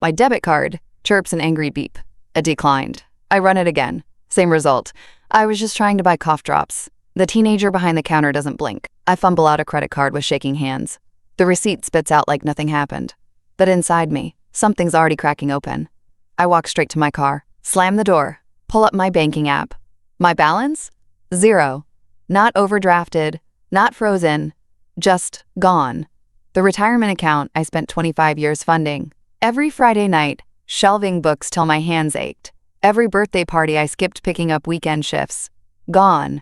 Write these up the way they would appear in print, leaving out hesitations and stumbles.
My debit card chirps an angry beep. It declined. I run it again. Same result. I was just trying to buy cough drops. The teenager behind the counter doesn't blink. I fumble out a credit card with shaking hands. The receipt spits out like nothing happened. But inside me, something's already cracking open. I walk straight to my car, slam the door, pull up my banking app. My balance? 0. Not overdrafted, not frozen, just gone. The retirement account I spent 25 years funding. Every Friday night, shelving books till my hands ached. Every birthday party I skipped picking up weekend shifts. Gone.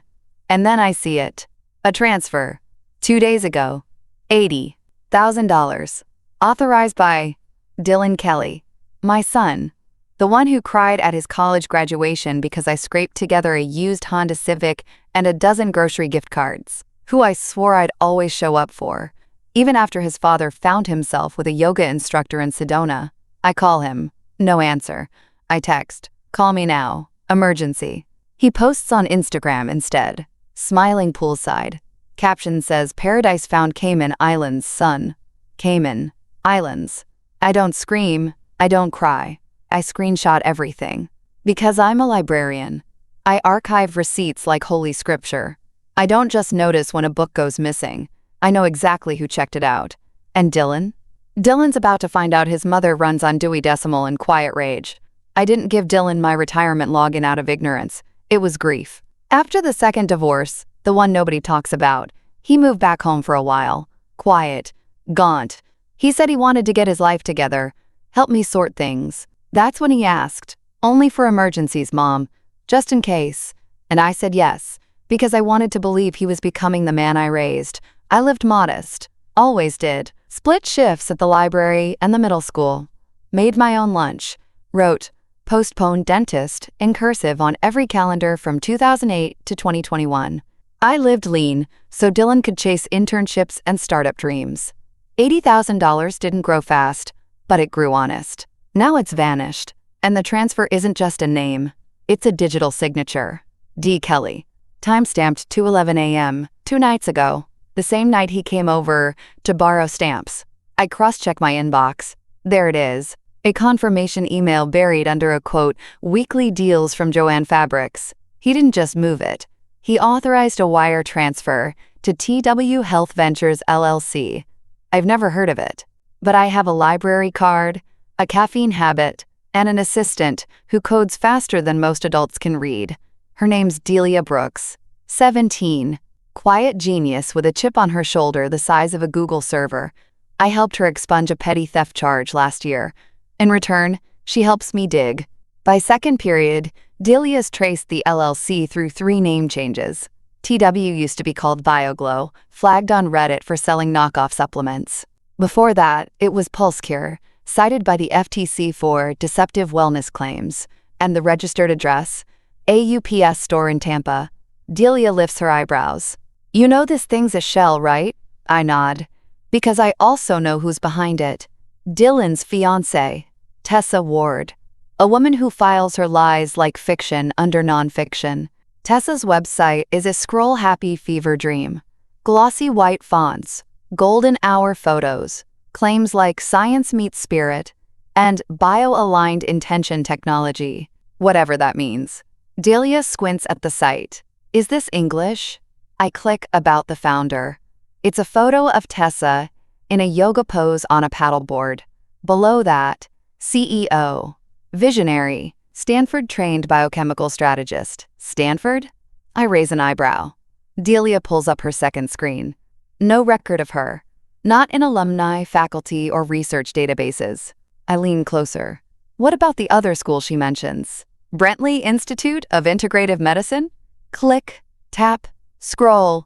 And then I see it. A transfer. 2 days ago. $80,000. Authorized by Dylan Kelly, my son. The one who cried at his college graduation because I scraped together a used Honda Civic and a dozen grocery gift cards. Who I swore I'd always show up for. Even after his father found himself with a yoga instructor in Sedona. I call him. No answer. I text. Call me now. Emergency. He posts on Instagram instead. Smiling poolside. Caption says Paradise found Cayman Islands, son. Cayman Islands. I don't scream. I don't cry. I screenshot everything. Because I'm a librarian. I archive receipts like Holy Scripture. I don't just notice when a book goes missing. I know exactly who checked it out. And Dylan? Dylan's about to find out his mother runs on Dewey Decimal in quiet rage. I didn't give Dylan my retirement login out of ignorance. It was grief. After the second divorce, the one nobody talks about, he moved back home for a while. Quiet. Gaunt. He said he wanted to get his life together. Help me sort things. That's when he asked. Only for emergencies, Mom. Just in case. And I said yes, because I wanted to believe he was becoming the man I raised. I lived modest. Always did. Split shifts at the library and the middle school. Made my own lunch. Wrote, postponed dentist in cursive on every calendar from 2008 to 2021. I lived lean, so Dylan could chase internships and startup dreams. $80,000 didn't grow fast, but it grew honest. Now it's vanished, and the transfer isn't just a name, it's a digital signature. D. Kelly. Timestamped 2:11 a.m., 2 nights ago, the same night he came over to borrow stamps. I cross-check my inbox. There it is. A confirmation email buried under a quote, weekly deals from Joanne Fabrics. He didn't just move it. He authorized a wire transfer to TW Health Ventures LLC. I've never heard of it, but I have a library card, a caffeine habit, and an assistant who codes faster than most adults can read. Her name's Delia Brooks, 17, quiet genius with a chip on her shoulder the size of a Google server. I helped her expunge a petty theft charge last year. In return, she helps me dig. By second period, Delia's traced the LLC through 3 name changes. TW used to be called BioGlow, flagged on Reddit for selling knockoff supplements. Before that, it was PulseCure, cited by the FTC for deceptive wellness claims, and the registered address, a UPS store in Tampa. Delia lifts her eyebrows. You know this thing's a shell, right? I nod. Because I also know who's behind it. Dylan's fiance, Tessa Ward. A woman who files her lies like fiction under nonfiction. Tessa's website is a scroll-happy fever dream. Glossy white fonts, golden hour photos, claims like science meets spirit, and bio-aligned intention technology, whatever that means. Delia squints at the site. Is this English? I click about the founder. It's a photo of Tessa in a yoga pose on a paddleboard. Below that, CEO, visionary, Stanford-trained biochemical strategist. Stanford? I raise an eyebrow. Delia pulls up her second screen. No record of her. Not in alumni, faculty, or research databases. I lean closer. What about the other school she mentions? Brentley Institute of Integrative Medicine? Click, tap, scroll.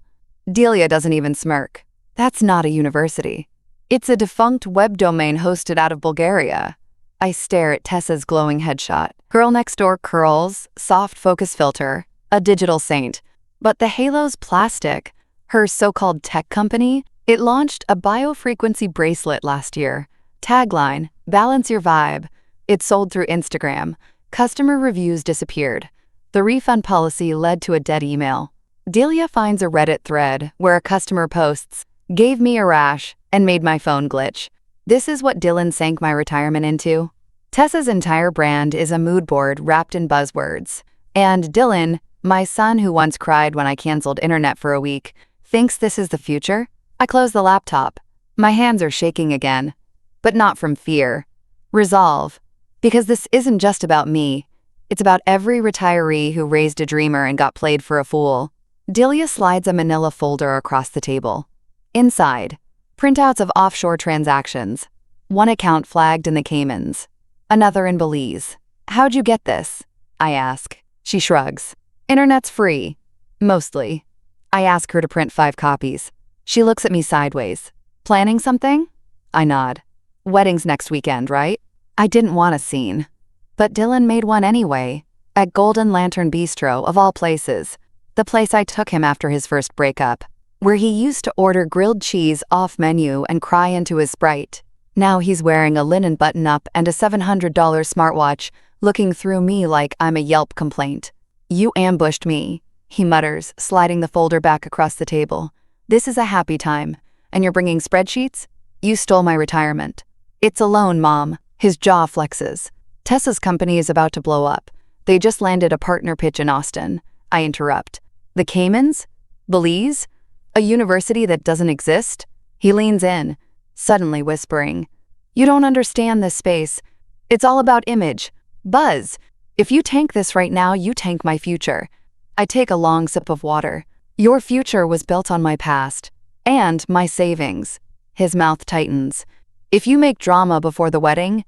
Delia doesn't even smirk. That's not a university. It's a defunct web domain hosted out of Bulgaria. I stare at Tessa's glowing headshot. Girl next door curls, soft focus filter, a digital saint. But the halo's plastic. Her so-called tech company, it launched a biofrequency bracelet last year. Tagline, balance your vibe. It sold through Instagram. Customer reviews disappeared. The refund policy led to a dead email. Delia finds a Reddit thread where a customer posts, gave me a rash and made my phone glitch. This is what Dylan sank my retirement into. Tessa's entire brand is a mood board wrapped in buzzwords. And Dylan, my son who once cried when I canceled internet for a week, thinks this is the future? I close the laptop. My hands are shaking again. But not from fear. Resolve. Because this isn't just about me. It's about every retiree who raised a dreamer and got played for a fool. Delia slides a manila folder across the table. Inside, printouts of offshore transactions. One account flagged in the Caymans. Another in Belize. How'd you get this? I ask. She shrugs. Internet's free. Mostly. I ask her to print 5 copies. She looks at me sideways. Planning something? I nod. Wedding's next weekend, right? I didn't want a scene. But Dylan made one anyway. At Golden Lantern Bistro, of all places. The place I took him after his first breakup. Where he used to order grilled cheese off menu and cry into his Sprite. Now he's wearing a linen button-up and a $700 smartwatch, looking through me like I'm a Yelp complaint. You ambushed me, he mutters, sliding the folder back across the table. This is a happy time. And you're bringing spreadsheets? You stole my retirement. It's a loan, Mom. His jaw flexes. Tessa's company is about to blow up. They just landed a partner pitch in Austin. I interrupt. The Caymans? Belize? A university that doesn't exist? He leans in, suddenly whispering. You don't understand this space. It's all about image. Buzz. If you tank this right now, you tank my future. I take a long sip of water. Your future was built on my past. And my savings. His mouth tightens. If you make drama before the wedding,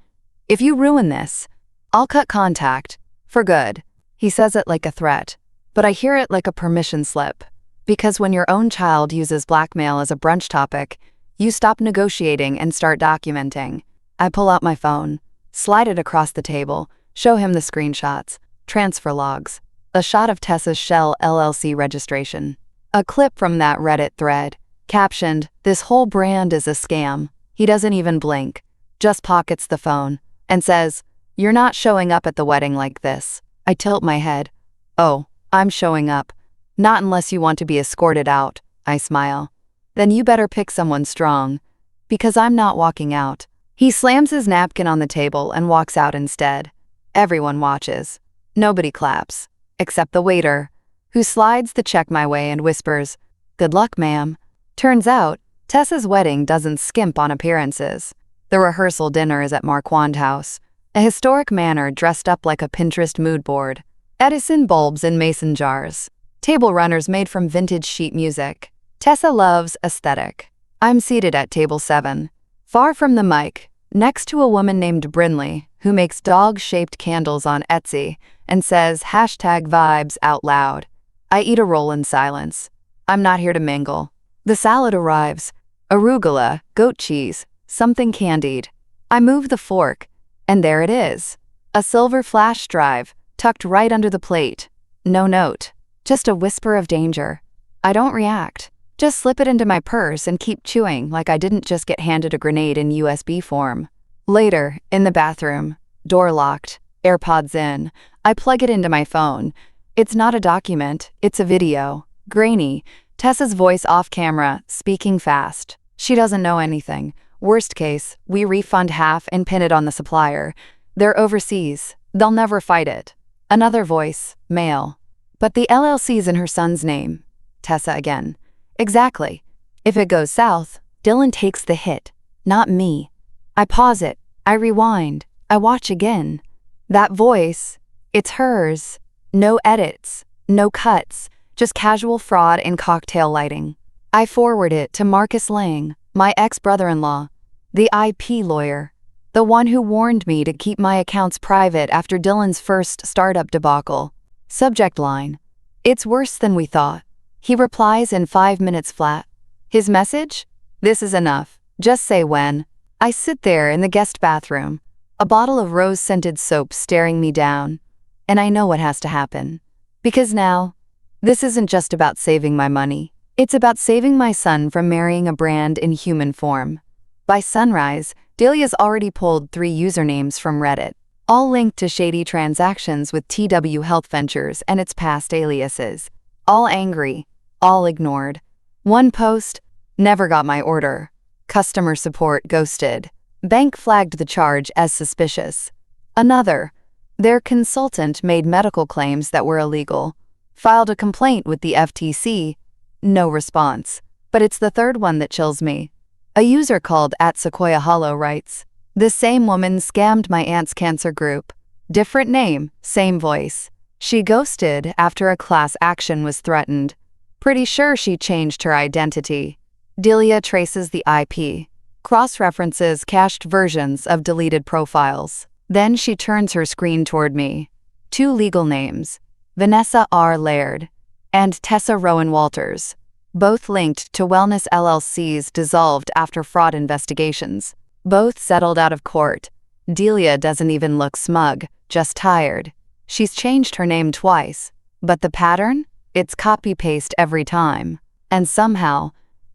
if you ruin this, I'll cut contact. For good. He says it like a threat. But I hear it like a permission slip. Because when your own child uses blackmail as a brunch topic, you stop negotiating and start documenting. I pull out my phone, slide it across the table, show him the screenshots, transfer logs, a shot of Tessa's Shell LLC registration, a clip from that Reddit thread, captioned, "This whole brand is a scam." He doesn't even blink, just pockets the phone, and says, "You're not showing up at the wedding like this." I tilt my head. "Oh, I'm showing up. Not unless you want to be escorted out," I smile. "Then you better pick someone strong. Because I'm not walking out." He slams his napkin on the table and walks out instead. Everyone watches. Nobody claps, except the waiter, who slides the check my way and whispers, "Good luck, ma'am." Turns out, Tessa's wedding doesn't skimp on appearances. The rehearsal dinner is at Marquand House, a historic manor dressed up like a Pinterest mood board. Edison bulbs in mason jars. Table runners made from vintage sheet music. Tessa loves aesthetic. I'm seated at table 7, far from the mic, next to a woman named Brinley, who makes dog-shaped candles on Etsy and says #vibes out loud. I eat a roll in silence. I'm not here to mingle. The salad arrives. Arugula, goat cheese, something candied. I move the fork, and there it is. A silver flash drive, tucked right under the plate. No note, just a whisper of danger. I don't react. Just slip it into my purse and keep chewing like I didn't just get handed a grenade in USB form. Later, in the bathroom, door locked, AirPods in, I plug it into my phone. It's not a document, it's a video. Grainy, Tessa's voice off camera, speaking fast. She doesn't know anything. Worst case, we refund half and pin it on the supplier. They're overseas. They'll never fight it. Another voice, male. But the LLC's in her son's name. Tessa again. Exactly. If it goes south, Dylan takes the hit, not me. I pause it. I rewind. I watch again. That voice, it's hers. No edits. No cuts. Just casual fraud and cocktail lighting. I forward it to Marcus Lang, my ex-brother-in-law, the IP lawyer, the one who warned me to keep my accounts private after Dylan's first startup debacle. Subject line: "It's worse than we thought." He replies in 5 minutes flat. His message? "This is enough. Just say when." I sit there in the guest bathroom, a bottle of rose-scented soap staring me down, and I know what has to happen. Because now, this isn't just about saving my money. It's about saving my son from marrying a brand in human form. By sunrise, Delia's already pulled 3 usernames from Reddit, all linked to shady transactions with TW Health Ventures and its past aliases. All angry, all ignored. One post, "Never got my order." Customer support ghosted. Bank flagged the charge as suspicious. Another, their consultant made medical claims that were illegal. Filed a complaint with the FTC. No response. But it's the third one that chills me. A user called @SequoiaHollow writes, "This same woman scammed my aunt's cancer group. Different name, same voice. She ghosted after a class action was threatened. Pretty sure she changed her identity." Delia traces the IP, cross-references cached versions of deleted profiles. Then she turns her screen toward me. Two legal names, Vanessa R. Laird and Tessa Rowan Walters, both linked to Wellness LLCs dissolved after fraud investigations. Both settled out of court. Delia doesn't even look smug, just tired. She's changed her name twice, but the pattern? It's copy-paste every time. And somehow,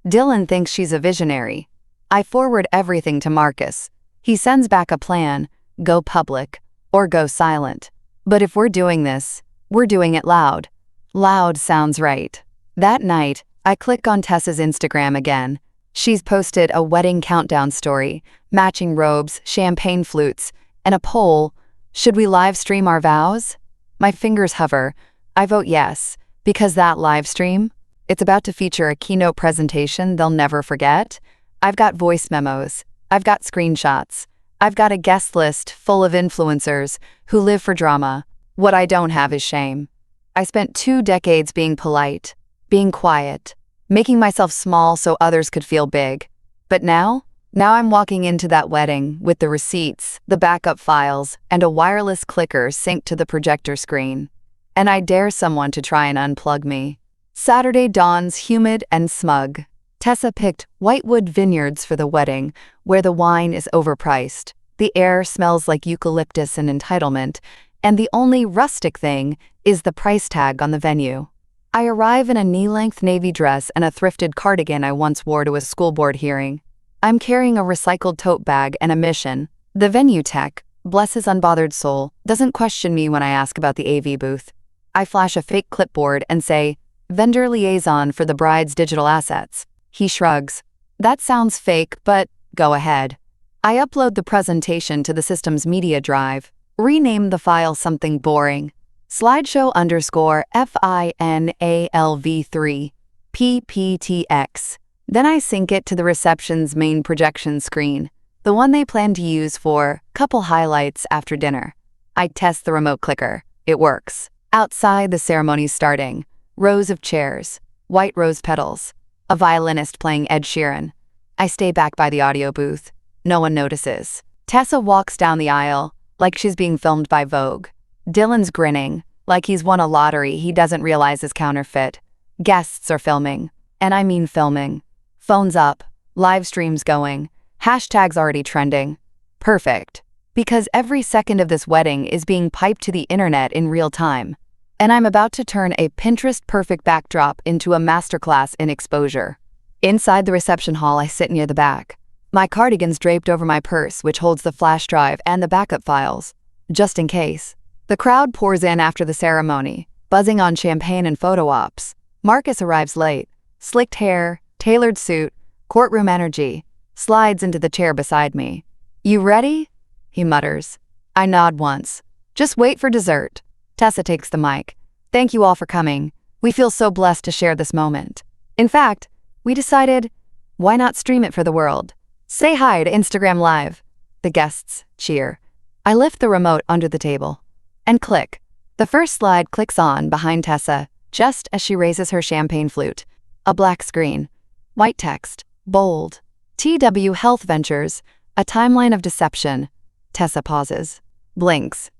Dylan thinks she's a visionary. I forward everything to Marcus. He sends back a plan, go public, or go silent. But if we're doing this, we're doing it loud. Loud sounds right. That night, I click on Tessa's Instagram again. She's posted a wedding countdown story, matching robes, champagne flutes, and a poll. Should we live stream our vows? My fingers hover. I vote yes, because that live stream, it's about to feature a keynote presentation they'll never forget. I've got voice memos. I've got screenshots. I've got a guest list full of influencers who live for drama. What I don't have is shame. I spent 2 decades being polite, being quiet, making myself small so others could feel big. But now I'm walking into that wedding with the receipts, the backup files, and a wireless clicker synced to the projector screen. And I dare someone to try and unplug me. Saturday dawns humid and smug. Tessa picked Whitewood Vineyards for the wedding, where the wine is overpriced. The air smells like eucalyptus and entitlement, and the only rustic thing is the price tag on the venue. I arrive in a knee-length navy dress and a thrifted cardigan I once wore to a school board hearing. I'm carrying a recycled tote bag and a mission. The venue tech, bless his unbothered soul, doesn't question me when I ask about the AV booth. I flash a fake clipboard and say, "Vendor liaison for the bride's digital assets." He shrugs. That sounds fake, but go ahead. I upload the presentation to the system's media drive. Rename the file something boring. Slideshow_FINALV3 PPTX. Then I sync it to the reception's main projection screen, the one they plan to use for couple highlights after dinner. I test the remote clicker. It works. Outside, the ceremony's starting. Rows of chairs, white rose petals, a violinist playing Ed Sheeran. I stay back by the audio booth. No one notices. Tessa walks down the aisle like she's being filmed by Vogue. Dylan's grinning, like he's won a lottery he doesn't realize is counterfeit. Guests are filming, and I mean filming. Phones up, live streams going, hashtags already trending. Perfect. Because every second of this wedding is being piped to the internet in real time. And I'm about to turn a Pinterest-perfect backdrop into a masterclass in exposure. Inside the reception hall, I sit near the back. My cardigan's draped over my purse, which holds the flash drive and the backup files, just in case. The crowd pours in after the ceremony, buzzing on champagne and photo ops. Marcus arrives late. Slicked hair, tailored suit, courtroom energy, slides into the chair beside me. "You ready?" he mutters. I nod once. "Just wait for dessert." Tessa takes the mic. "Thank you all for coming. We feel so blessed to share this moment. In fact, we decided, why not stream it for the world? Say hi to Instagram Live." The guests cheer. I lift the remote under the table and click. The first slide clicks on behind Tessa, just as she raises her champagne flute. A black screen. White text. Bold. TW Health Ventures. A timeline of deception. Tessa pauses. Blinks.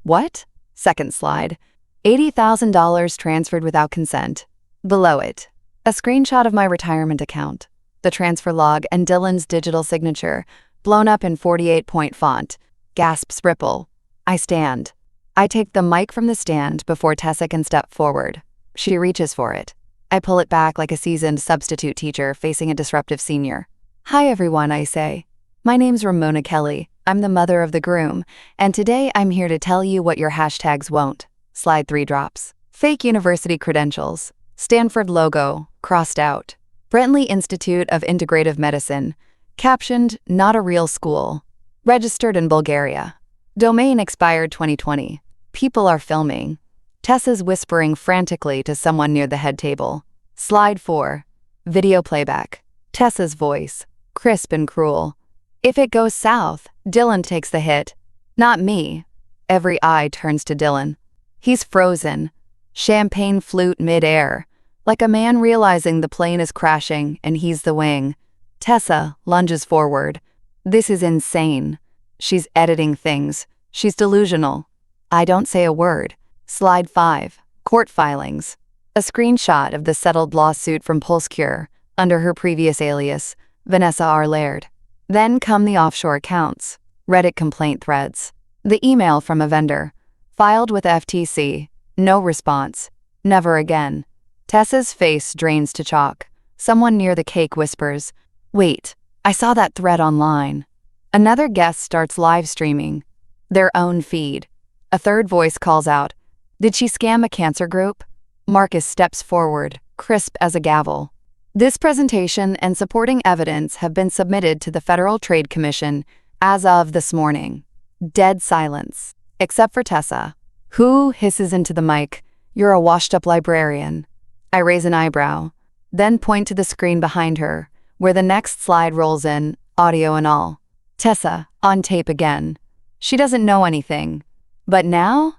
What? Second slide. $80,000 transferred without consent. Below it, a screenshot of my retirement account. The transfer log and Dylan's digital signature, blown up in 48-point font. Gasps ripple. I stand. I take the mic from the stand before Tessa can step forward. She reaches for it. I pull it back like a seasoned substitute teacher facing a disruptive senior. "Hi everyone," I say. "My name's Ramona Kelly. I'm the mother of the groom, and today I'm here to tell you what your hashtags won't." Slide 3 drops. Fake university credentials. Stanford logo, crossed out. Brentley Institute of Integrative Medicine. Captioned, "Not a real school." Registered in Bulgaria. Domain expired 2020. People are filming. Tessa's whispering frantically to someone near the head table. Slide 4. Video playback. Tessa's voice, crisp and cruel. If it goes south, Dylan takes the hit. Not me. Every eye turns to Dylan. He's frozen. Champagne flute mid-air, like a man realizing the plane is crashing and he's the wing. Tessa lunges forward. This is insane. She's editing things. She's delusional. I don't say a word. Slide 5. Court filings. A screenshot of the settled lawsuit from PulseCure under her previous alias, Vanessa R. Laird. Then come the offshore accounts, Reddit complaint threads, the email from a vendor, filed with FTC, no response, never again. Tessa's face drains to chalk. Someone near the cake whispers, "Wait, I saw that thread online." Another guest starts live streaming their own feed. A third voice calls out, "Did she scam a cancer group?" Marcus steps forward, crisp as a gavel. This presentation and supporting evidence have been submitted to the Federal Trade Commission as of this morning. Dead silence, except for Tessa, who hisses into the mic, "You're a washed-up librarian." I raise an eyebrow, then point to the screen behind her, where the next slide rolls in, audio and all. Tessa, on tape again. She doesn't know anything. But now,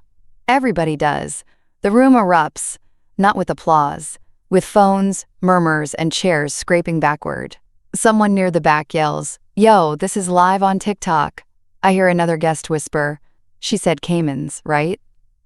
everybody does. The room erupts, not with applause, with phones, murmurs, and chairs scraping backward. Someone near the back yells, "Yo, this is live on TikTok." I hear another guest whisper, "She said Caymans, right?"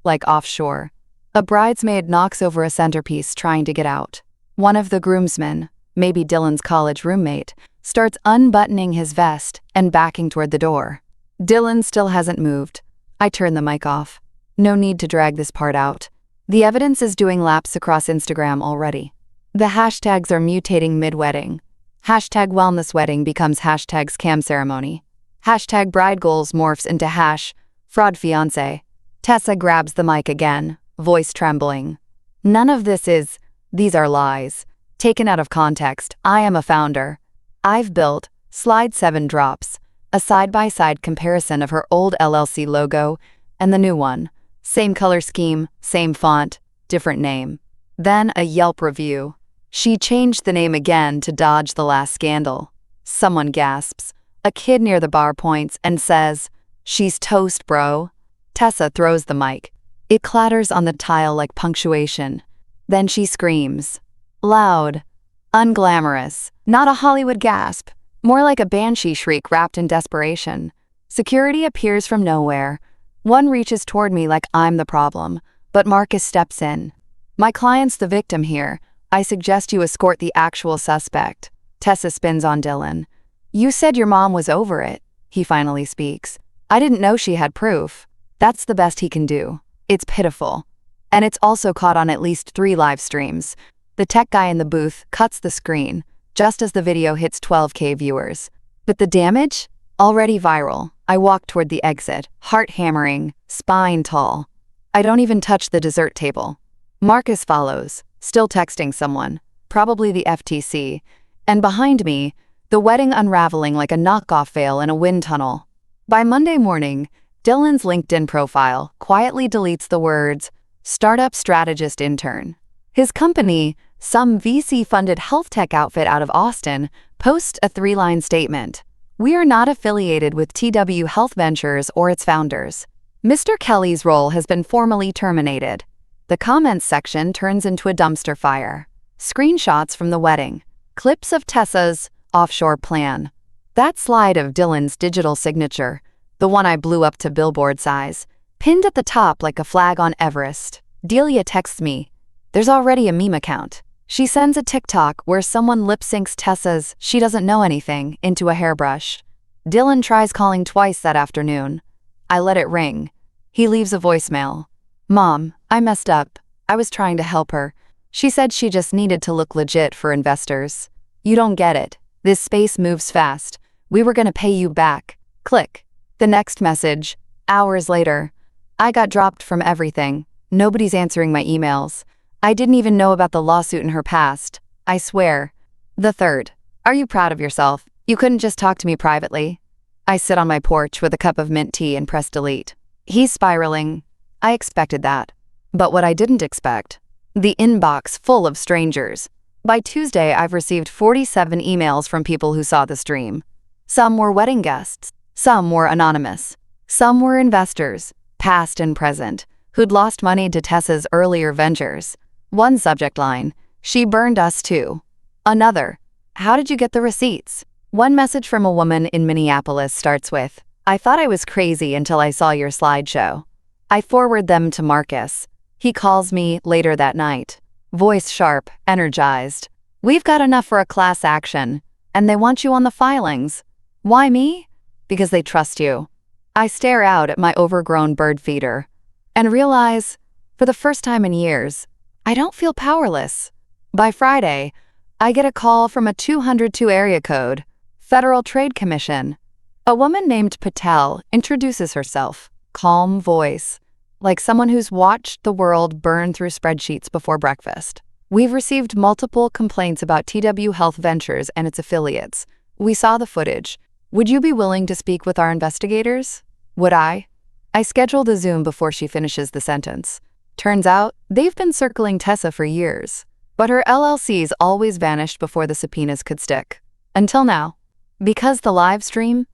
Like offshore. A bridesmaid knocks over a centerpiece trying to get out. One of the groomsmen, maybe Dylan's college roommate, starts unbuttoning his vest and backing toward the door. Dylan still hasn't moved. I turn the mic off. No need to drag this part out. The evidence is doing laps across Instagram already. The hashtags are mutating mid-wedding. Hashtag wellness wedding becomes hashtag scam ceremony. Hashtag bride goals morphs into hash fraud fiance. Tessa grabs the mic again, voice trembling. None of this is, these are lies. Taken out of context, I am a founder. I've built, slide 7 drops, a side-by-side comparison of her old LLC logo and the new one. Same color scheme, same font, different name. Then a Yelp review. She changed the name again to dodge the last scandal. Someone gasps. A kid near the bar points and says, "She's toast, bro." Tessa throws the mic. It clatters on the tile like punctuation. Then she screams. Loud. Unglamorous. Not a Hollywood gasp. More like a banshee shriek wrapped in desperation. Security appears from nowhere. One reaches toward me like I'm the problem, but Marcus steps in. "My client's the victim here. I suggest you escort the actual suspect." Tessa spins on Dylan. "You said your mom was over it," he finally speaks. "I didn't know she had proof." That's the best he can do. It's pitiful. And it's also caught on at least 3 live streams. The tech guy in the booth cuts the screen, just as the video hits 12K viewers. But the damage? Already viral. I walk toward the exit, heart hammering, spine tall. I don't even touch the dessert table. Marcus follows, still texting someone, probably the FTC, and behind me, the wedding unraveling like a knockoff veil in a wind tunnel. By Monday morning, Dylan's LinkedIn profile quietly deletes the words, "Startup Strategist Intern." His company, some VC-funded health tech outfit out of Austin, posts a 3-line statement. "We are not affiliated with TW Health Ventures or its founders. Mr. Kelly's role has been formally terminated." The comments section turns into a dumpster fire. Screenshots from the wedding. Clips of Tessa's offshore plan. That slide of Dylan's digital signature, the one I blew up to billboard size, pinned at the top like a flag on Everest. Delia texts me. There's already a meme account. She sends a TikTok where someone lip-syncs Tessa's "she doesn't know anything" into a hairbrush. Dylan tries calling twice that afternoon. I let it ring. He leaves a voicemail. "Mom, I messed up. I was trying to help her. She said she just needed to look legit for investors. You don't get it. This space moves fast. We were gonna pay you back." Click. The next message. Hours later. "I got dropped from everything. Nobody's answering my emails. I didn't even know about the lawsuit in her past. I swear." The third. "Are you proud of yourself? You couldn't just talk to me privately?" I sit on my porch with a cup of mint tea and press delete. He's spiraling. I expected that. But what I didn't expect, the inbox full of strangers. By Tuesday, I've received 47 emails from people who saw the stream. Some were wedding guests. Some were anonymous. Some were investors, past and present, who'd lost money to Tessa's earlier ventures. One subject line, "She burned us too." Another, "How did you get the receipts?" One message from a woman in Minneapolis starts with, "I thought I was crazy until I saw your slideshow." I forward them to Marcus. He calls me later that night. Voice sharp, energized. "We've got enough for a class action, and they want you on the filings." Why me? Because they trust you. I stare out at my overgrown bird feeder and realize, for the first time in years, I don't feel powerless. By Friday, I get a call from a 202 area code, Federal Trade Commission. A woman named Patel introduces herself, calm voice, like someone who's watched the world burn through spreadsheets before breakfast. "We've received multiple complaints about TW Health Ventures and its affiliates. We saw the footage. Would you be willing to speak with our investigators?" Would I? I scheduled a Zoom before she finishes the sentence. Turns out, they've been circling Tessa for years, but her LLCs always vanished before the subpoenas could stick. Until now. Because the live stream?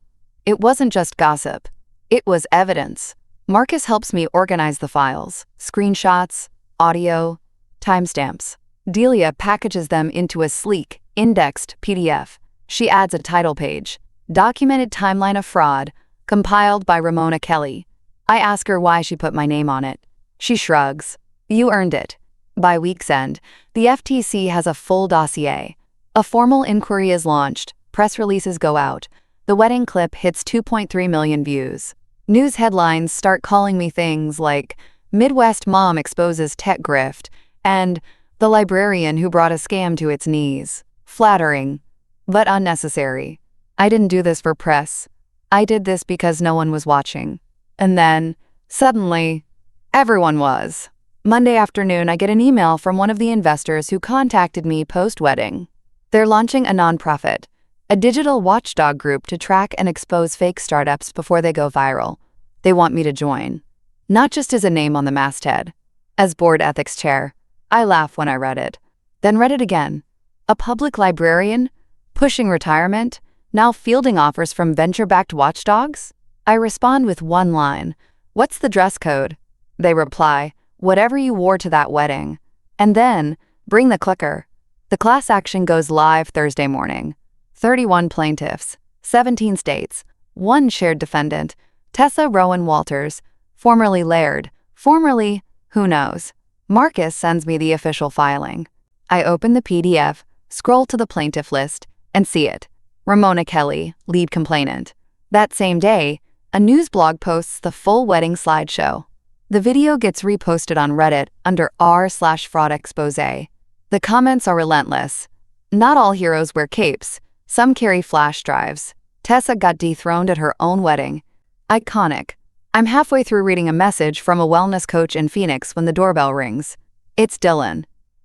It wasn't just gossip. It was evidence. Marcus helps me organize the files, screenshots, audio, timestamps. Delia packages them into a sleek, indexed PDF. She adds a title page, "Documented Timeline of Fraud," compiled by Ramona Kelly. I ask her why she put my name on it. She shrugs. "You earned it." By week's end, the FTC has a full dossier. A formal inquiry is launched, press releases go out. The wedding clip hits 2.3 million views. News headlines start calling me things like, "Midwest Mom Exposes Tech Grift," and "The Librarian Who Brought a Scam to Its Knees." Flattering, but unnecessary. I didn't do this for press. I did this because no one was watching. And then, suddenly, everyone was. Monday afternoon, I get an email from one of the investors who contacted me post-wedding. They're launching a nonprofit, a digital watchdog group to track and expose fake startups before they go viral. They want me to join. Not just as a name on the masthead. As board ethics chair. I laugh when I read it. Then read it again. A public librarian? Pushing retirement? Now fielding offers from venture-backed watchdogs? I respond with one line. "What's the dress code?" They reply, "Whatever you wore to that wedding." And then, bring the clicker. The class action goes live Thursday morning. 31 plaintiffs, 17 states, 1 shared defendant, Tessa Rowan Walters, formerly Laird, formerly, who knows. Marcus sends me the official filing. I open the PDF, scroll to the plaintiff list, and see it. Ramona Kelly, lead complainant. That same day, a news blog posts the full wedding slideshow. The video gets reposted on Reddit under r/fraud expose. The comments are relentless. Not all heroes wear capes. Some carry flash drives. Tessa got dethroned at her own wedding. Iconic. I'm halfway through reading a message from a wellness coach in Phoenix when the doorbell rings. It's Dylan.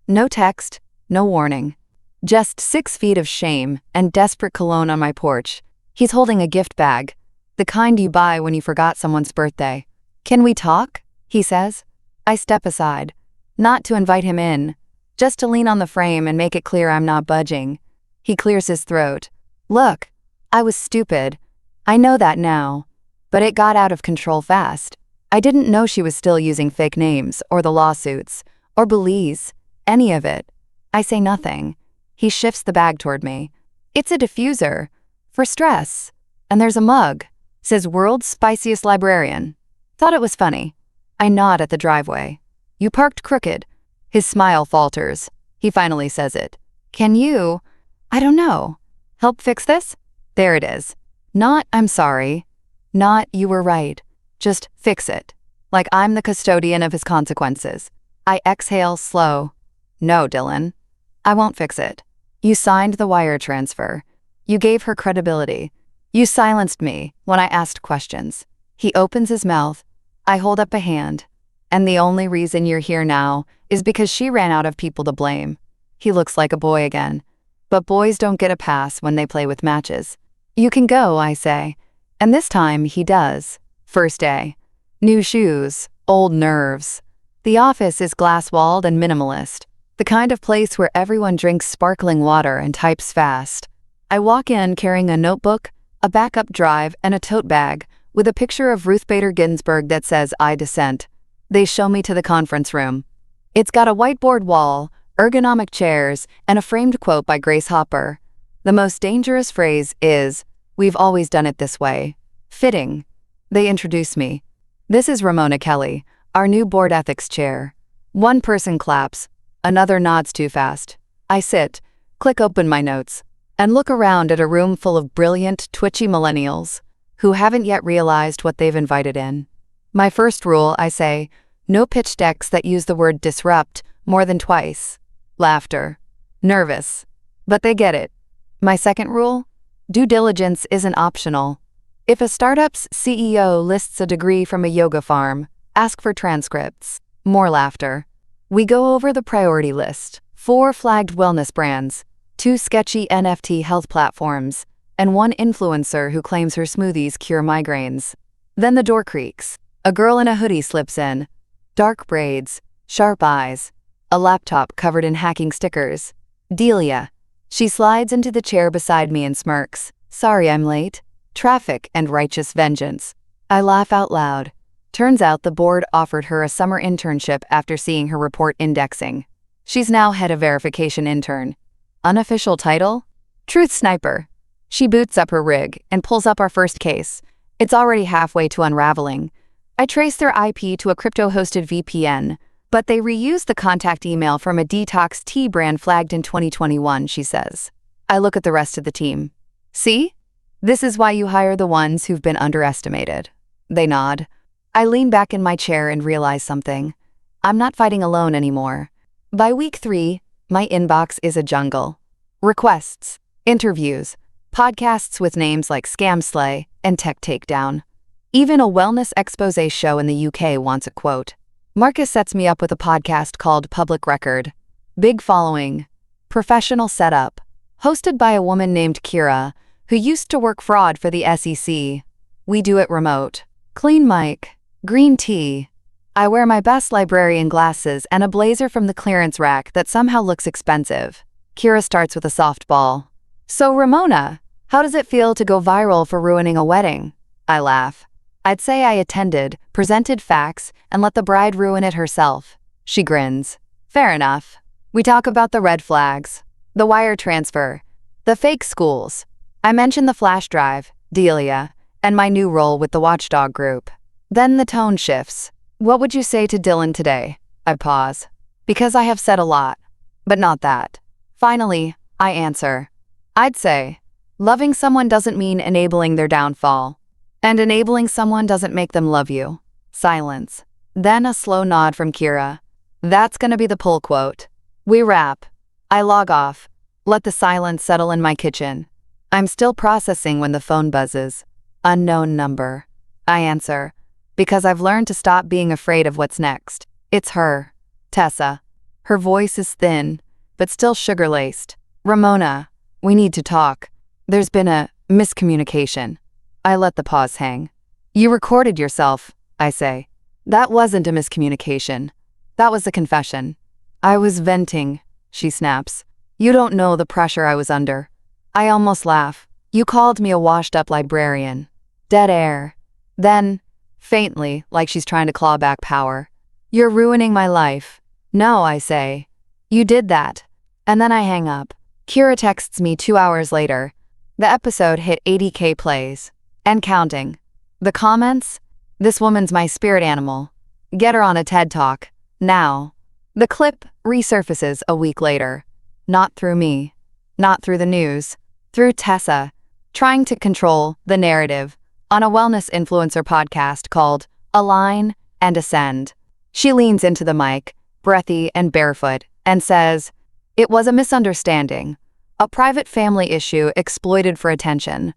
No text, no warning. Just 6 feet of shame and desperate cologne on my porch. He's holding a gift bag, the kind you buy when you forgot someone's birthday. "Can we talk?" he says. I step aside, not to invite him in, just to lean on the frame and make it clear I'm not budging. He clears his throat. "Look, I was stupid. I know that now. But it got out of control fast. I didn't know she was still using fake names, or the lawsuits, or Belize, any of it." I say nothing. He shifts the bag toward me. "It's a diffuser. For stress. And there's a mug. Says World's Spiciest Librarian." Thought it was funny. I nod at the driveway. "You parked crooked." His smile falters. He finally says it. "Can you, I don't know, help fix this?" There it is. Not, "I'm sorry." Not, "You were right." Just fix it. Like I'm the custodian of his consequences. I exhale slow. "No, Dylan. I won't fix it. You signed the wire transfer. You gave her credibility. You silenced me when I asked questions." He opens his mouth. I hold up a hand. "And the only reason you're here now is because she ran out of people to blame." He looks like a boy again. But boys don't get a pass when they play with matches. "You can go," I say. And this time he does. First day. New shoes, old nerves. The office is glass-walled and minimalist, the kind of place where everyone drinks sparkling water and types fast. I walk in carrying a notebook, a backup drive, and a tote bag with a picture of Ruth Bader Ginsburg that says I dissent. They show me to the conference room. It's got a whiteboard wall, ergonomic chairs, and a framed quote by Grace Hopper. The most dangerous phrase is, "We've always done it this way." Fitting. They introduce me. This is Ramona Kelly, our new board ethics chair. One person claps, another nods too fast. I sit, click open my notes, and look around at a room full of brilliant, twitchy millennials who haven't yet realized what they've invited in. My first rule, I say, no pitch decks that use the word disrupt more than twice. Laughter. Nervous. But they get it. My second rule? Due diligence isn't optional. If a startup's CEO lists a degree from a yoga farm, ask for transcripts. More laughter. We go over the priority list. 4 flagged wellness brands, 2 sketchy NFT health platforms, and 1 influencer who claims her smoothies cure migraines. Then the door creaks. A girl in a hoodie slips in. Dark braids, sharp eyes, a laptop covered in hacking stickers. Delia. She slides into the chair beside me and smirks. Sorry I'm late. Traffic and righteous vengeance. I laugh out loud. Turns out the board offered her a summer internship after seeing her report indexing. She's now head of verification intern. Unofficial title? Truth Sniper. She boots up her rig and pulls up our first case. It's already halfway to unraveling. I trace their IP to a crypto-hosted VPN, but they reused the contact email from a detox tea brand flagged in 2021, she says. I look at the rest of the team. See? This is why you hire the ones who've been underestimated. They nod. I lean back in my chair and realize something. I'm not fighting alone anymore. By week 3, my inbox is a jungle. Requests, interviews, podcasts with names like Scam Slay and Tech Takedown. Even a wellness expose show in the UK wants a quote. Marcus sets me up with a podcast called Public Record. Big following. Professional setup. Hosted by a woman named Kira, who used to work fraud for the SEC. We do it remote. Clean mic. Green tea. I wear my best librarian glasses and a blazer from the clearance rack that somehow looks expensive. Kira starts with a softball. So Ramona, how does it feel to go viral for ruining a wedding? I laugh. I'd say I attended, presented facts, and let the bride ruin it herself. She grins. Fair enough. We talk about the red flags, the wire transfer, the fake schools. I mention the flash drive, Delia, and my new role with the watchdog group. Then the tone shifts. What would you say to Dylan today? I pause. Because I have said a lot. But not that. Finally, I answer. I'd say, loving someone doesn't mean enabling their downfall. And enabling someone doesn't make them love you. Silence. Then a slow nod from Kira. That's gonna be the pull quote. We wrap. I log off. Let the silence settle in my kitchen. I'm still processing when the phone buzzes. Unknown number. I answer. Because I've learned to stop being afraid of what's next. It's her. Tessa. Her voice is thin, but still sugar-laced. Ramona, we need to talk. There's been a miscommunication. I let the pause hang. You recorded yourself, I say. That wasn't a miscommunication. That was a confession. I was venting, she snaps. You don't know the pressure I was under. I almost laugh. You called me a washed-up librarian. Dead air. Then, faintly, like she's trying to claw back power. You're ruining my life. No, I say. You did that. And then I hang up. Kira texts me 2 hours later. The episode hit 80K plays. And counting. The comments? This woman's my spirit animal. Get her on a TED Talk. Now. The clip resurfaces a week later. Not through me. Not through the news. Through Tessa. Trying to control the narrative on a wellness influencer podcast called Align and Ascend. She leans into the mic, breathy and barefoot, and says, "It was a misunderstanding. A private family issue exploited for attention.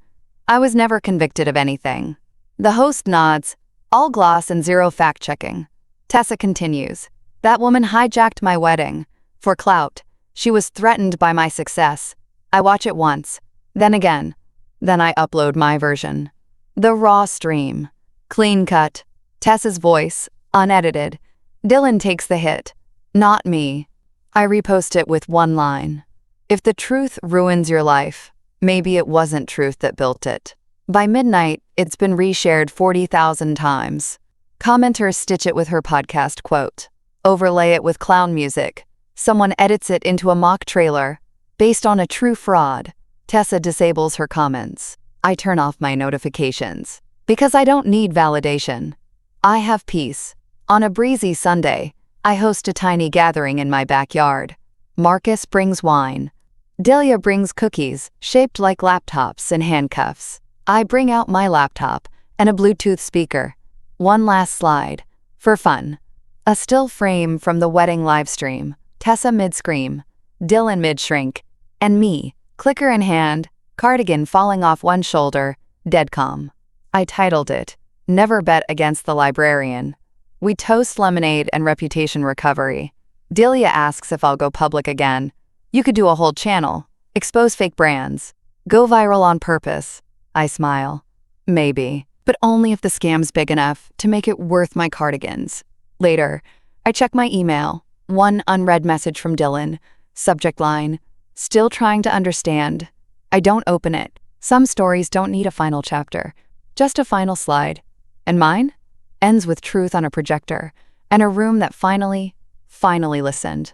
I was never convicted of anything." The host nods, all gloss and zero fact-checking. Tessa continues, "That woman hijacked my wedding. For clout. She was threatened by my success. I watch it once, then again. Then I upload my version. The raw stream. Clean cut. Tessa's voice, unedited. Dylan takes the hit. Not me. I repost it with one line. If the truth ruins your life, maybe it wasn't truth that built it. By midnight, it's been reshared 40,000 times. Commenters stitch it with her podcast quote. Overlay it with clown music. Someone edits it into a mock trailer. Based on a true fraud. Tessa disables her comments. I turn off my notifications. Because I don't need validation. I have peace. On a breezy Sunday, I host a tiny gathering in my backyard. Marcus brings wine. Delia brings cookies, shaped like laptops and handcuffs. I bring out my laptop and a Bluetooth speaker. One last slide. For fun. A still frame from the wedding livestream. Tessa mid-scream. Dylan mid-shrink. And me, clicker in hand, cardigan falling off one shoulder, dead calm. I titled it, Never Bet Against the Librarian. We toast lemonade and reputation recovery. Delia asks if I'll go public again. You could do a whole channel. Expose fake brands. Go viral on purpose. I smile. Maybe. But only if the scam's big enough to make it worth my cardigans. Later, I check my email. One unread message from Dylan. Subject line. Still trying to understand. I don't open it. Some stories don't need a final chapter. Just a final slide. And mine? Ends with truth on a projector, and a room that finally listened.